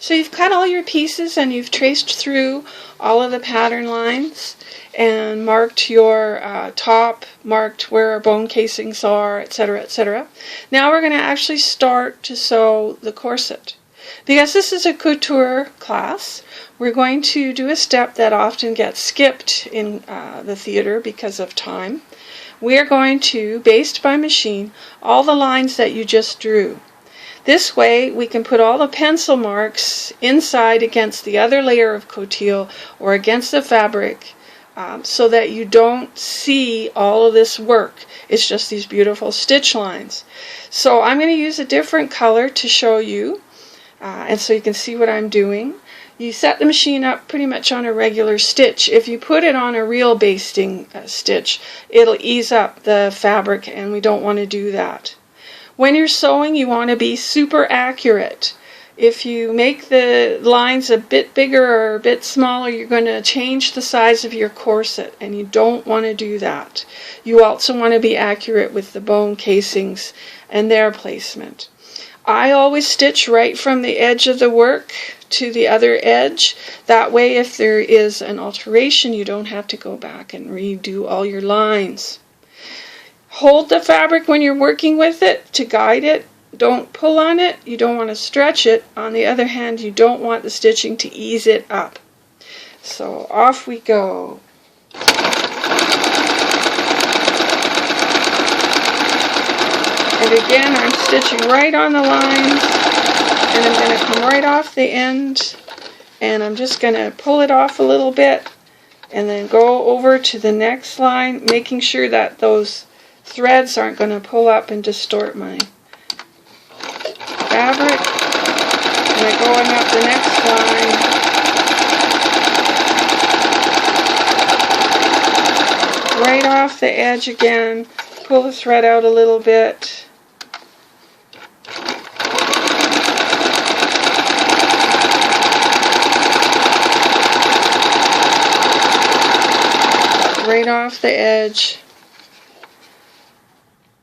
So you've cut all your pieces and you've traced through all of the pattern lines and marked your top, marked where our bone casings are, etc., etc. Now we're going to actually start to sew the corset. Because this is a couture class, we're going to do a step that often gets skipped in the theater because of time. We are going to baste by machine all the lines that you just drew. This way we can put all the pencil marks inside against the other layer of coutil or against the fabric so that you don't see all of this work. It's just these beautiful stitch lines. So I'm going to use a different color to show you and so you can see what I'm doing. You set the machine up pretty much on a regular stitch. If you put it on a real basting stitch, it'll ease up the fabric and we don't want to do that. When you're sewing, you want to be super accurate. If you make the lines a bit bigger or a bit smaller, you're going to change the size of your corset, and you don't want to do that. You also want to be accurate with the bone casings and their placement. I always stitch right from the edge of the work to the other edge. That way, if there is an alteration, you don't have to go back and redo all your lines. Hold the fabric when you're working with it to guide it. Don't pull on it. You don't want to stretch it. On the other hand, you don't want the stitching to ease it up. So off we go. And again, I'm stitching right on the lines, and I'm going to come right off the end, and I'm just going to pull it off a little bit, and then go over to the next line, making sure that those threads aren't going to pull up and distort my fabric. And then going up the next line, right off the edge again, pull the thread out a little bit. Right off the edge.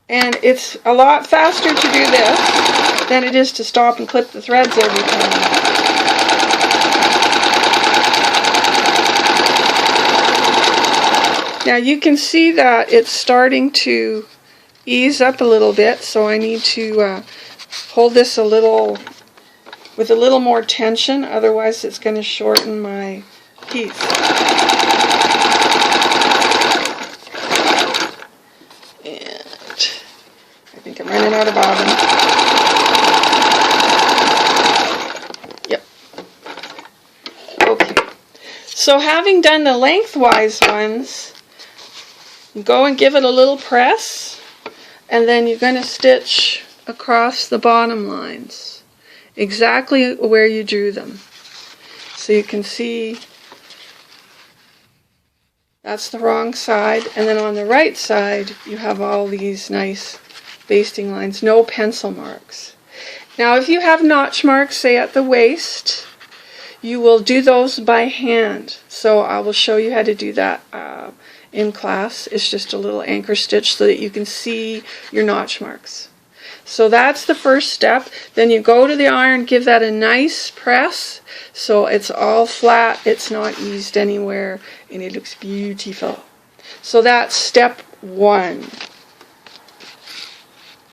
And it's a lot faster to do this than it is to stop and clip the threads every time. Now you can see that it's starting to ease up a little bit, so I need to hold this a little with a little more tension, otherwise it's going to shorten my piece. I think I'm running out of bobbin. Yep. Okay. So having done the lengthwise ones, you go and give it a little press, and then you're going to stitch across the bottom lines, exactly where you drew them. So you can see that's the wrong side, and then on the right side you have all these nice basting lines, no pencil marks. Now if you have notch marks, say at the waist, you will do those by hand. So I will show you how to do that in class. It's just a little anchor stitch so that you can see your notch marks. So that's the first step. Then you go to the iron, give that a nice press so it's all flat, it's not eased anywhere, and it looks beautiful. So that's step one.